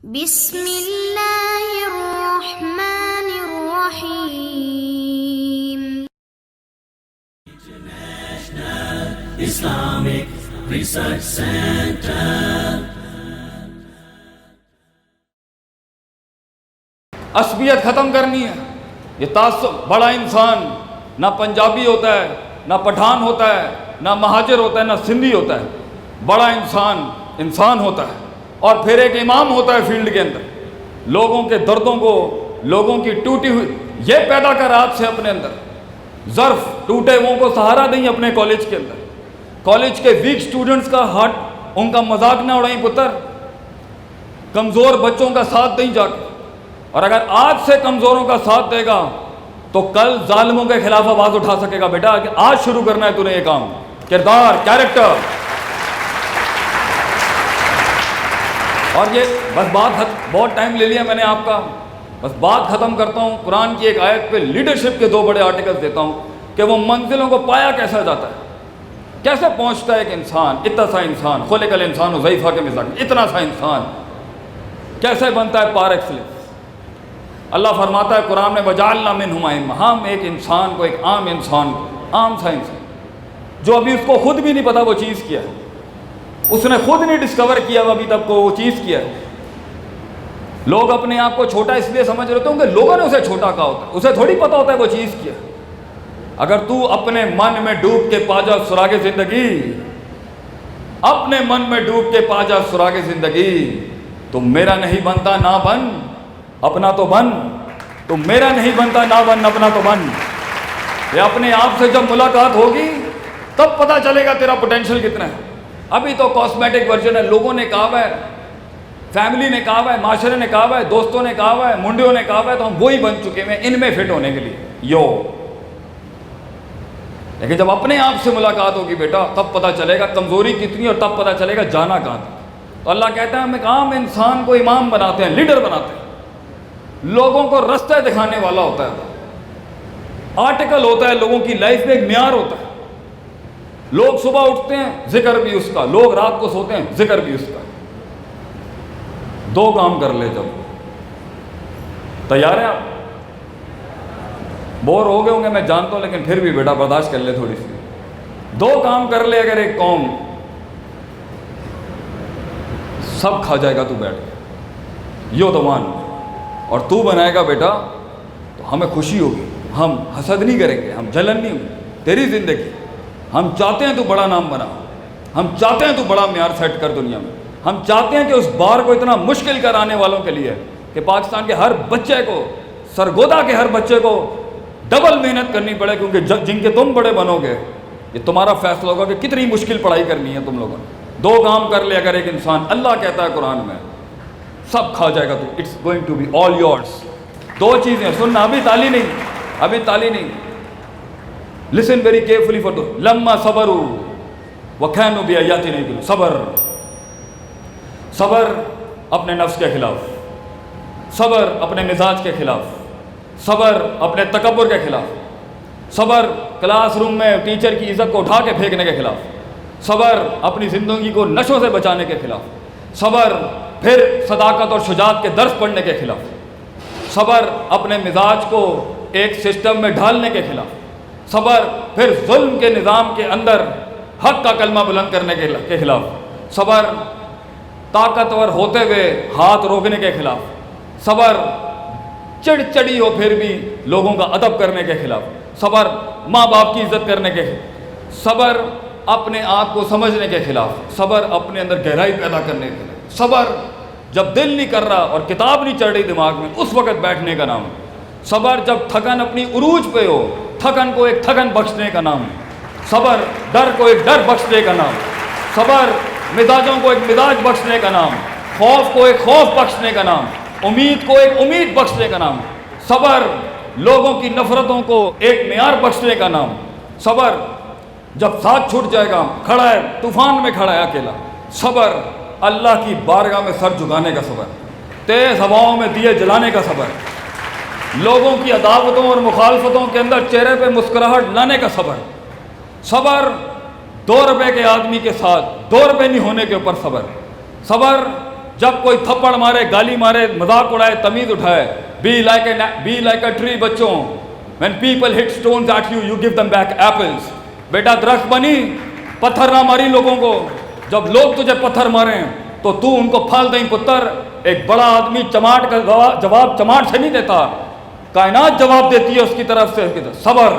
بسم اللہ الرحمن الرحیم. Islamic Research Center. عصبیت ختم کرنی ہے. یہ تعصب. بڑا انسان نہ پنجابی ہوتا ہے، نہ پٹھان ہوتا ہے، نہ مہاجر ہوتا ہے، نہ سندھی ہوتا ہے. بڑا انسان انسان ہوتا ہے. اور پھر ایک امام ہوتا ہے فیلڈ کے اندر. لوگوں کے دردوں کو، لوگوں کی ٹوٹی ہوئی یہ پیدا کر آپ سے اپنے اندر. ظرف ٹوٹے ہوئوں کو سہارا دیں اپنے کالج کے اندر. کالج کے ویک سٹوڈنٹس کا ہاتھ، ان کا مذاق نہ اڑائیں پتر. کمزور بچوں کا ساتھ دیں جا کے. اور اگر آج سے کمزوروں کا ساتھ دے گا تو کل ظالموں کے خلاف آواز اٹھا سکے گا. بیٹا کہ آج شروع کرنا ہے تو نے یہ کام. کردار، کیریکٹر. اور یہ بس بہت ٹائم لے لیا میں نے آپ کا. بس بات ختم کرتا ہوں. قرآن کی ایک آیت پہ لیڈرشپ کے 2 بڑے آرٹیکلز دیتا ہوں کہ وہ منزلوں کو پایا کیسا جاتا ہے، کیسے پہنچتا ہے ایک انسان. اتنا سا انسان، خلق الانسان ضعیفہ کے مزاج، اتنا سا انسان کیسے بنتا ہے پار ایکسلنس. اللہ فرماتا ہے قرآن میں وجعلنا منہم ائمہ. ہم ایک انسان کو، ایک عام انسان کو، عام سا انسان جو ابھی اس کو خود بھی نہیں پتا وہ چیز کیا ہے، اس نے خود نہیں ڈسکور کیا ابھی تک کو وہ چیز کیا ہے. لوگ اپنے آپ کو چھوٹا اس لیے سمجھ رہے ہوں کہ لوگوں نے اسے چھوٹا کہا ہوتا ہے. اسے تھوڑی پتا ہوتا ہے وہ چیز کیا ہے. اگر تو اپنے من میں ڈوب کے پا جا سراغ زندگی، اپنے من میں ڈوب کے پا جا سراغ زندگی، تو میرا نہیں بنتا نہ بن، اپنا تو بن. تو میرا نہیں بنتا نہ بن، اپنا تو بن. یہ اپنے آپ سے جب ملاقات ہوگی تب پتہ چلے گا تیرا پوٹینشیل کتنا ہے. ابھی تو کاسمیٹک ورژن ہے. لوگوں نے کہا ہے، فیملی نے کہا ہے، معاشرے نے کہا ہے، دوستوں نے کہا ہے، منڈیوں نے کہا ہے، تو ہم وہی بن چکے ہیں ان میں فٹ ہونے کے لیے. لیکن جب اپنے آپ سے ملاقات ہوگی بیٹا تب پتہ چلے گا کمزوری کتنی، اور تب پتہ چلے گا جانا کہاں تھا. تو اللہ کہتا ہے ہم ایک عام انسان کو امام بناتے ہیں، لیڈر بناتے ہیں. لوگوں کو رستہ دکھانے والا ہوتا ہے. آرٹیکل ہوتا ہے لوگوں کی لائف میں، ایک معیار ہوتا ہے. لوگ صبح اٹھتے ہیں ذکر بھی اس کا، لوگ رات کو سوتے ہیں ذکر بھی اس کا. 2 کام کر لے جب. تیار ہیں آپ؟ بور ہو گئے ہوں گے میں جانتا ہوں، لیکن پھر بھی بیٹا برداشت کر لے تھوڑی سی. 2 کام کر لے اگر ایک قوم، سب کھا جائے گا تو بیٹھ کے. یو دوان. اور تو بنائے گا بیٹا تو ہمیں خوشی ہوگی. ہم حسد نہیں کریں گے، ہم جلن نہیں ہوگی. تیری زندگی ہم چاہتے ہیں تو بڑا نام بنا، ہم چاہتے ہیں تو بڑا معیار سیٹ کر دنیا میں. ہم چاہتے ہیں کہ اس بار کو اتنا مشکل کرانے والوں کے لیے کہ پاکستان کے ہر بچے کو، سرگودا کے ہر بچے کو ڈبل محنت کرنی پڑے، کیونکہ جن کے تم بڑے بنو گے یہ تمہارا فیصلہ ہوگا کہ کتنی مشکل پڑھائی کرنی ہے تم لوگوں نے. 2 کام کر لے اگر ایک انسان. اللہ کہتا ہے قرآن میں سب کھا جائے گا تو it's going to be all yours. 2 چیزیں سننا، ابھی تالی نہیں. لسن ویری کیئرفلی فار لما صبروا وكانوا بآياتنا يوقنون. صبر اپنے نفس کے خلاف، صبر اپنے مزاج کے خلاف، صبر اپنے تکبر کے خلاف، صبر کلاس روم میں ٹیچر کی عزت کو اٹھا کے پھینکنے کے خلاف، صبر اپنی زندگی کو نشوں سے بچانے کے خلاف، صبر پھر صداقت اور شجاعت کے درس پڑھنے کے خلاف، صبر اپنے مزاج کو ایک سسٹم میں ڈھالنے کے خلاف، صبر پھر ظلم کے نظام کے اندر حق کا کلمہ بلند کرنے کے خلاف، صبر طاقتور ہوتے ہوئے ہاتھ روکنے کے خلاف، صبر چڑی ہو پھر بھی لوگوں کا ادب کرنے کے خلاف، صبر ماں باپ کی عزت کرنے کے خلاف، صبر اپنے آپ کو سمجھنے کے خلاف، صبر اپنے اندر گہرائی پیدا کرنے کے خلاف، صبر جب دل نہیں کر رہا اور کتاب نہیں چڑھ رہی دماغ میں اس وقت بیٹھنے کا نام. صبر جب تھکن اپنی عروج پہ ہو، تھکن کو ایک تھکن بخشنے کا نام. صبر ڈر کو ایک ڈر بخشنے کا نام. صبر مزاجوں کو ایک مزاج بخشنے کا نام. خوف کو ایک خوف بخشنے کا نام. امید کو ایک امید بخشنے کا نام. صبر لوگوں کی نفرتوں کو ایک معیار بخشنے کا نام. صبر جب ساتھ چھوٹ جائے گا، کھڑا ہے طوفان میں کھڑا ہے اکیلا. صبر اللہ کی بارگاہ میں سر جھکانے کا صبر. تیز ہواؤں میں دیے جلانے کا صبر. لوگوں کی عداوتوں اور مخالفتوں کے اندر چہرے پہ مسکراہٹ لانے کا صبر. صبر 2 روپے کے آدمی کے ساتھ 2 روپے نہیں ہونے کے اوپر صبر. صبر جب کوئی تھپڑ مارے، گالی مارے، مذاق اڑائے، تمیز اٹھائے، be like a tree بچوں. when people hit stones at you, you give them back apples. بیٹا درخت بنی، پتھر نہ ماری لوگوں کو. جب لوگ تجھے پتھر ماریں تو تو ان کو پھل دیں پتر. ایک بڑا آدمی چماٹ کا جواب چماٹ سے نہیں دیتا، کائنات جواب دیتی ہے اس کی طرف سے. صبر،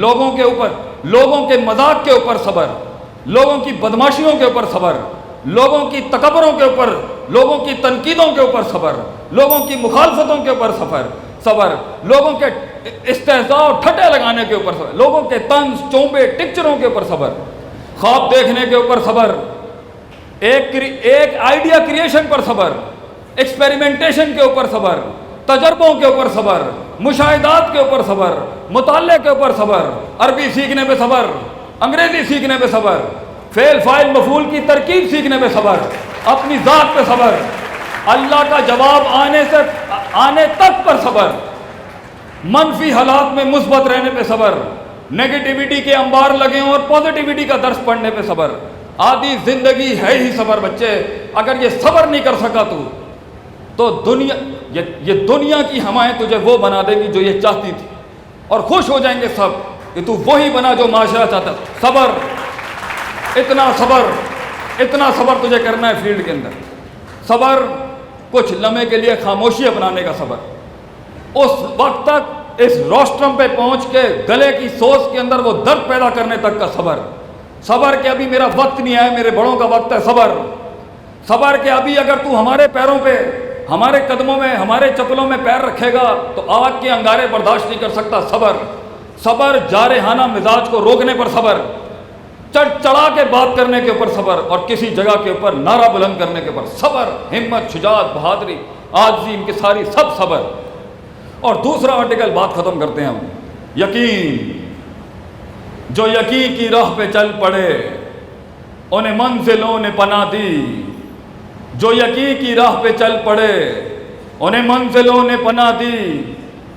لوگوں کے اوپر، لوگوں کے مذاق کے اوپر صبر، لوگوں کی بدماشیوں کے اوپر صبر، لوگوں کی تکبروں کے اوپر، لوگوں کی تنقیدوں کے اوپر صبر، لوگوں کی مخالفتوں کے اوپر صبر، لوگوں کے استہزاء اور ٹھٹے لگانے کے اوپر صبر، لوگوں کے طنز چونبے ٹکچروں کے اوپر صبر، خواب دیکھنے کے اوپر صبر، ایک آئیڈیا کریشن پر صبر، ایکسپیریمنٹیشن کے اوپر صبر، تجربوں کے اوپر صبر، مشاہدات کے اوپر صبر، مطالعے کے اوپر صبر، عربی سیکھنے پہ صبر، انگریزی سیکھنے پہ صبر، فعل فاعل مفعول کی ترکیب سیکھنے پہ صبر، اپنی ذات پہ صبر، اللہ کا جواب آنے تک پر صبر، منفی حالات میں مثبت رہنے پہ صبر، نیگیٹیوٹی کے انبار لگے اور پازیٹیوٹی کا درس پڑھنے پہ صبر. آدھی زندگی ہے ہی صبر بچے. اگر یہ صبر نہیں کر سکا تو یہ دنیا کی ہوائیں تجھے وہ بنا دے گی جو یہ چاہتی تھی، اور خوش ہو جائیں گے سب کہ تو وہی بنا جو معاشرہ چاہتا. صبر، اتنا صبر تجھے کرنا ہے فیلڈ کے اندر. صبر کچھ لمحے کے لیے خاموشی اپنانے کا صبر، اس وقت تک اس روسٹرم پہ پہنچ کے گلے کی سوز کے اندر وہ درد پیدا کرنے تک کا صبر کہ ابھی میرا وقت نہیں آیا، میرے بڑوں کا وقت ہے. صبر کہ ابھی اگر تو ہمارے پیروں پہ، ہمارے قدموں میں، ہمارے چپلوں میں پیر رکھے گا تو آگ کے انگارے برداشت نہیں کر سکتا. صبر جارحانہ مزاج کو روکنے پر صبر، چڑھا کے بات کرنے کے اوپر صبر، اور کسی جگہ کے اوپر نعرہ بلند کرنے کے اوپر صبر. ہمت، شجاعت، بہادری، عاجزی، انکساری، سب صبر. اور دوسرا آرٹیکل بات ختم کرتے ہیں ہم. یقین، جو یقین کی راہ پہ چل پڑے انہیں منزلوں نے پناہ دی. جو یقین کی راہ پہ چل پڑے انہیں منزلوں نے پناہ دی.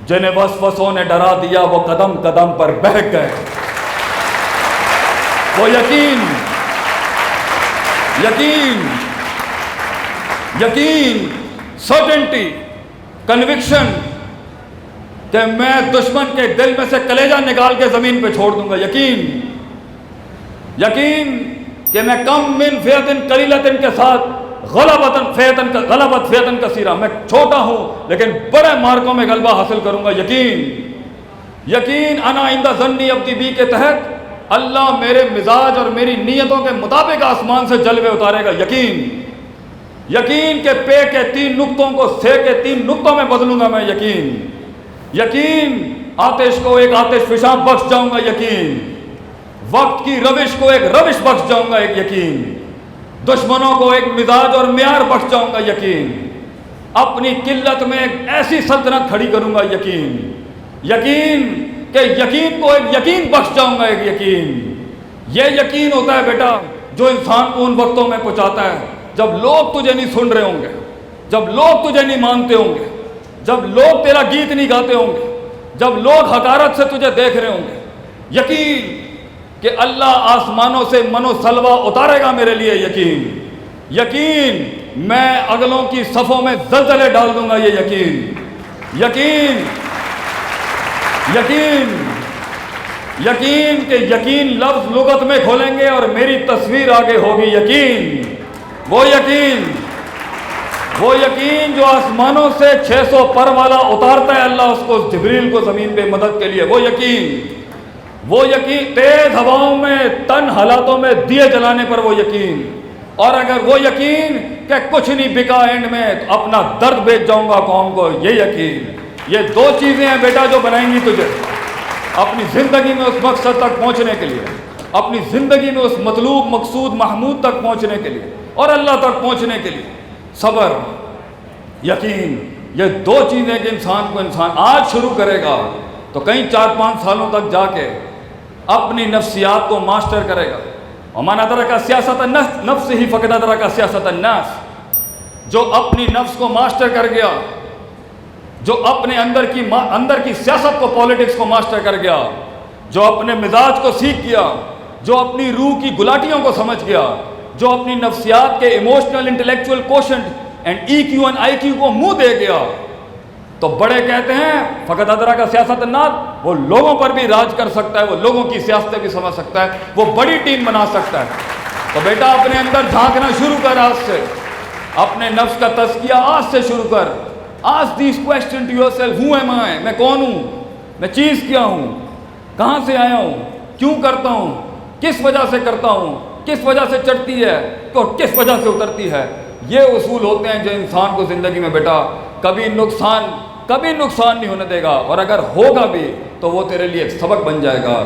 جنہیں وسوسوں نے ڈرا دیا وہ قدم قدم پر بہک گئے. وہ یقین، سرٹنٹی، کنوکشن کہ میں دشمن کے دل میں سے کلیجہ نکال کے زمین پہ چھوڑ دوں گا. یقین کہ میں کم من فیعۃ قلیلۃ کے ساتھ غلبت فیعۃ کثیرہ، میں چھوٹا ہوں لیکن بڑے مارکوں میں غلبہ حاصل کروں گا. یقین انا عند ظنی عبدی بی کے تحت اللہ میرے مزاج اور میری نیتوں کے مطابق آسمان سے جلوے اتارے گا. یقین کہ پے کے 3 نقطوں کو سے کے 3 نقطوں میں بدلوں گا میں. یقین آتش کو ایک آتش فشاں بخش جاؤں گا. یقین وقت کی روش کو ایک روش بخش جاؤں گا. یقین دشمنوں کو ایک مزاج اور معیار بخش جاؤں گا. اپنی قلت میں ایک ایسی سلطنت کھڑی کروں گا. یقین کہ یقین کو ایک یقین بخش جاؤں گا. یہ یقین ہوتا ہے بیٹا جو انسان کو ان وقتوں میں پہنچاتا ہے جب لوگ تجھے نہیں سن رہے ہوں گے، جب لوگ تجھے نہیں مانتے ہوں گے، جب لوگ تیرا گیت نہیں گاتے ہوں گے، جب لوگ حقارت سے تجھے دیکھ رہے ہوں گے. یقین کہ اللہ آسمانوں سے منو سلوہ اتارے گا میرے لیے. یقین میں اگلوں کی صفوں میں زلزلے ڈال دوں گا. یقین کہ یقین لفظ لغت میں کھولیں گے اور میری تصویر آگے ہوگی. وہ یقین جو آسمانوں سے 600 پر والا اتارتا ہے اللہ اس کو جبریل کو زمین پہ مدد کے لیے. وہ یقین تیز ہواؤں میں تن حالاتوں میں دیے جلانے پر وہ یقین. اور اگر وہ یقین کہ کچھ نہیں بکا اینڈ میں تو اپنا درد بیچ جاؤں گا قوم کو. یہ 2 چیزیں ہیں بیٹا جو بنائیں گی تجھے اپنی زندگی میں اس مقصد تک پہنچنے کے لیے، اپنی زندگی میں اس مطلوب مقصود محمود تک پہنچنے کے لیے اور اللہ تک پہنچنے کے لیے. صبر، یقین، یہ 2 چیزیں کہ انسان آج شروع کرے گا تو کئی 4-5 سالوں تک جا کے اپنی نفسیات کو ماسٹر کرے گا. ومن ادرک سیاست النفس ہی فقد ادرک سیاست الناس. جو اپنی نفس کو ماسٹر کر گیا، جو اپنے اندر کی سیاست کو، پالیٹکس کو ماسٹر کر گیا، جو اپنے مزاج کو سیکھ گیا، جو اپنی روح کی گلاٹیوں کو سمجھ گیا، جو اپنی نفسیات کے emotional intellectual quotient and EQ and IQ کو منہ دے گیا، تو بڑے کہتے ہیں فقط ادرا کا سیاست الناس، وہ لوگوں پر بھی راج کر سکتا ہے، وہ لوگوں کی سیاستیں بھی سمجھ سکتا ہے، وہ بڑی ٹیم بنا سکتا ہے۔ تو بیٹا اپنے اندر جھانکنا شروع کر، آج سے اپنے نفس کا تزکیہ آج سے شروع کر۔ Ask these questions to yourself. Who am I? میں کون ہوں؟ میں چیز کیا ہوں؟ کہاں سے آیا ہوں؟ کیوں کرتا ہوں؟ کس وجہ سے کرتا ہوں؟ کس وجہ سے چڑھتی ہے اور کس وجہ سے اترتی ہے؟ یہ اصول ہوتے ہیں جو انسان کو زندگی میں بیٹا کبھی نقصان نہیں ہونے دے گا، اور اگر ہوگا بھی تو وہ تیرے لیے ایک سبق بن جائے گا۔